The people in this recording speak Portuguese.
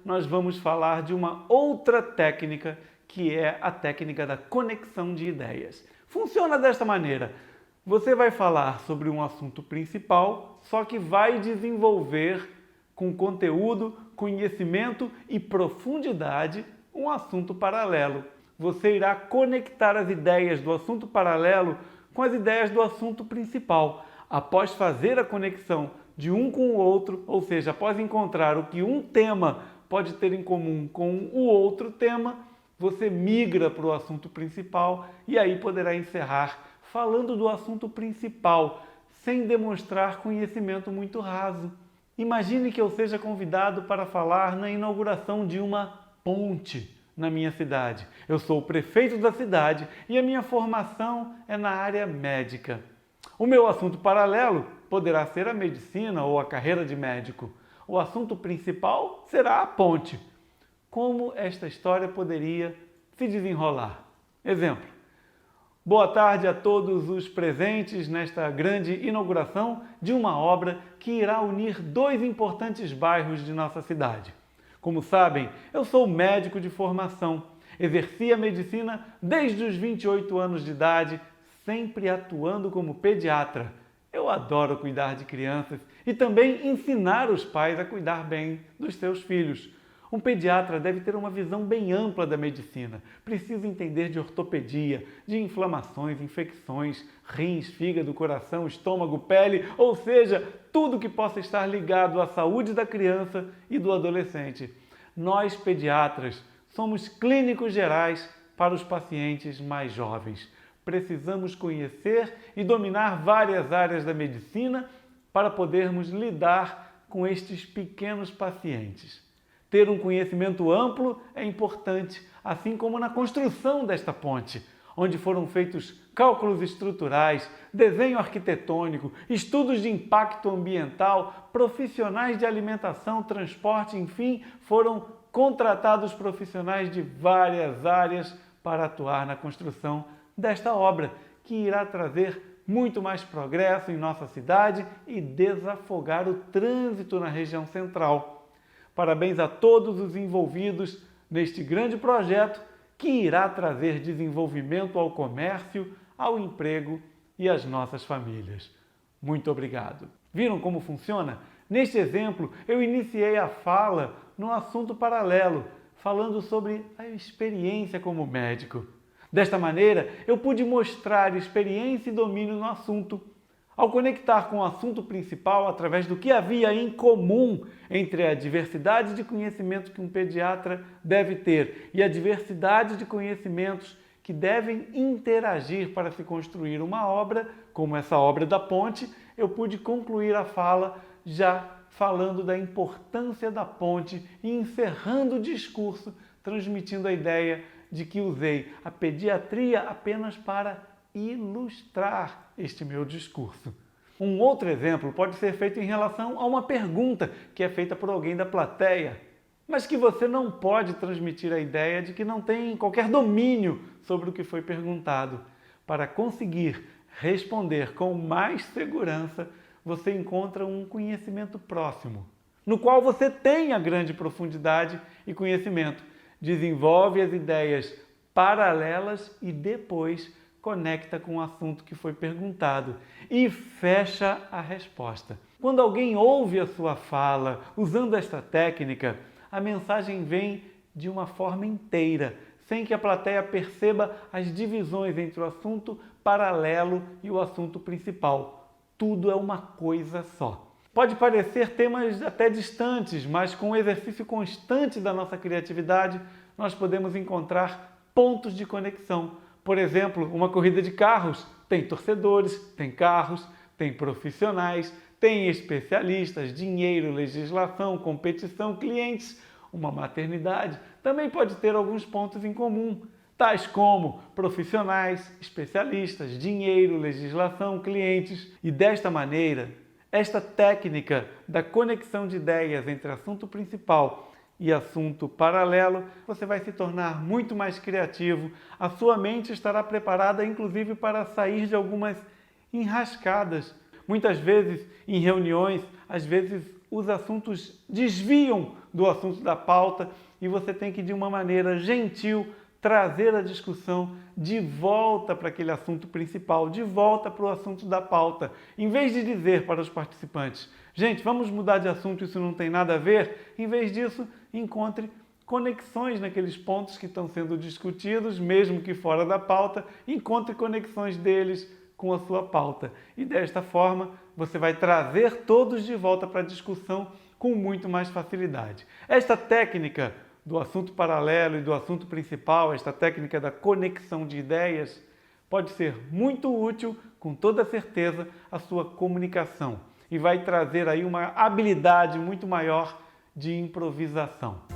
nós vamos falar de uma outra técnica, que é a técnica da conexão de ideias. Funciona desta maneira: você vai falar sobre um assunto principal, só que vai desenvolver com conteúdo, conhecimento e profundidade um assunto paralelo. Você irá conectar as ideias do assunto paralelo com as ideias do assunto principal. Após fazer a conexão de um com o outro, ou seja, após encontrar o que um tema pode ter em comum com o outro tema, você migra para o assunto principal e aí poderá encerrar falando do assunto principal, sem demonstrar conhecimento muito raso. Imagine que eu seja convidado para falar na inauguração de uma ponte na minha cidade. Eu sou o prefeito da cidade e a minha formação é na área médica. O meu assunto paralelo poderá ser a medicina ou a carreira de médico. O assunto principal será a ponte. Como esta história poderia se desenrolar? Exemplo: boa tarde a todos os presentes nesta grande inauguração de uma obra que irá unir dois importantes bairros de nossa cidade. Como sabem, eu sou médico de formação. Exerci a medicina desde os 28 anos de idade, sempre atuando como pediatra. Eu adoro cuidar de crianças e também ensinar os pais a cuidar bem dos seus filhos. Um pediatra deve ter uma visão bem ampla da medicina. Precisa entender de ortopedia, de inflamações, infecções, rins, fígado, coração, estômago, pele, ou seja, tudo que possa estar ligado à saúde da criança e do adolescente. Nós, pediatras, somos clínicos gerais para os pacientes mais jovens. Precisamos conhecer e dominar várias áreas da medicina para podermos lidar com estes pequenos pacientes. Ter um conhecimento amplo é importante, assim como na construção desta ponte, onde foram feitos cálculos estruturais, desenho arquitetônico, estudos de impacto ambiental, profissionais de alimentação, transporte, enfim, foram contratados profissionais de várias áreas para atuar na construção desta obra, que irá trazer muito mais progresso em nossa cidade e desafogar o trânsito na região central. Parabéns a todos os envolvidos neste grande projeto que irá trazer desenvolvimento ao comércio, ao emprego e às nossas famílias. Muito obrigado. Viram como funciona? Neste exemplo, eu iniciei a fala num assunto paralelo, falando sobre a experiência como médico. Desta maneira, eu pude mostrar experiência e domínio no assunto. Ao conectar com o assunto principal através do que havia em comum entre a diversidade de conhecimentos que um pediatra deve ter e a diversidade de conhecimentos que devem interagir para se construir uma obra, como essa obra da ponte, eu pude concluir a fala já falando da importância da ponte e encerrando o discurso, transmitindo a ideia de que usei a pediatria apenas para ilustrar este meu discurso. Um outro exemplo pode ser feito em relação a uma pergunta que é feita por alguém da plateia, mas que você não pode transmitir a ideia de que não tem qualquer domínio sobre o que foi perguntado. Para conseguir responder com mais segurança, você encontra um conhecimento próximo, no qual você tem a grande profundidade e conhecimento, desenvolve as ideias paralelas e depois conecta com o assunto que foi perguntado e fecha a resposta. Quando alguém ouve a sua fala usando esta técnica, a mensagem vem de uma forma inteira, sem que a plateia perceba as divisões entre o assunto paralelo e o assunto principal. Tudo é uma coisa só. Pode parecer temas até distantes, mas com o exercício constante da nossa criatividade, nós podemos encontrar pontos de conexão. Por exemplo, uma corrida de carros tem torcedores, tem carros, tem profissionais, tem especialistas, dinheiro, legislação, competição, clientes. Uma maternidade também pode ter alguns pontos em comum, tais como profissionais, especialistas, dinheiro, legislação, clientes. E desta maneira, esta técnica da conexão de ideias entre assunto principal e assunto paralelo, você vai se tornar muito mais criativo, a sua mente estará preparada inclusive para sair de algumas enrascadas. Muitas vezes em reuniões, às vezes os assuntos desviam do assunto da pauta e você tem que, de uma maneira gentil, trazer a discussão de volta para aquele assunto principal, de volta para o assunto da pauta. Em vez de dizer para os participantes, gente, vamos mudar de assunto, isso não tem nada a ver, em vez disso, encontre conexões naqueles pontos que estão sendo discutidos, mesmo que fora da pauta, encontre conexões deles com a sua pauta. E desta forma, você vai trazer todos de volta para a discussão com muito mais facilidade. Esta técnica do assunto paralelo e do assunto principal, esta técnica da conexão de ideias, pode ser muito útil, com toda certeza, à sua comunicação e vai trazer aí uma habilidade muito maior de improvisação.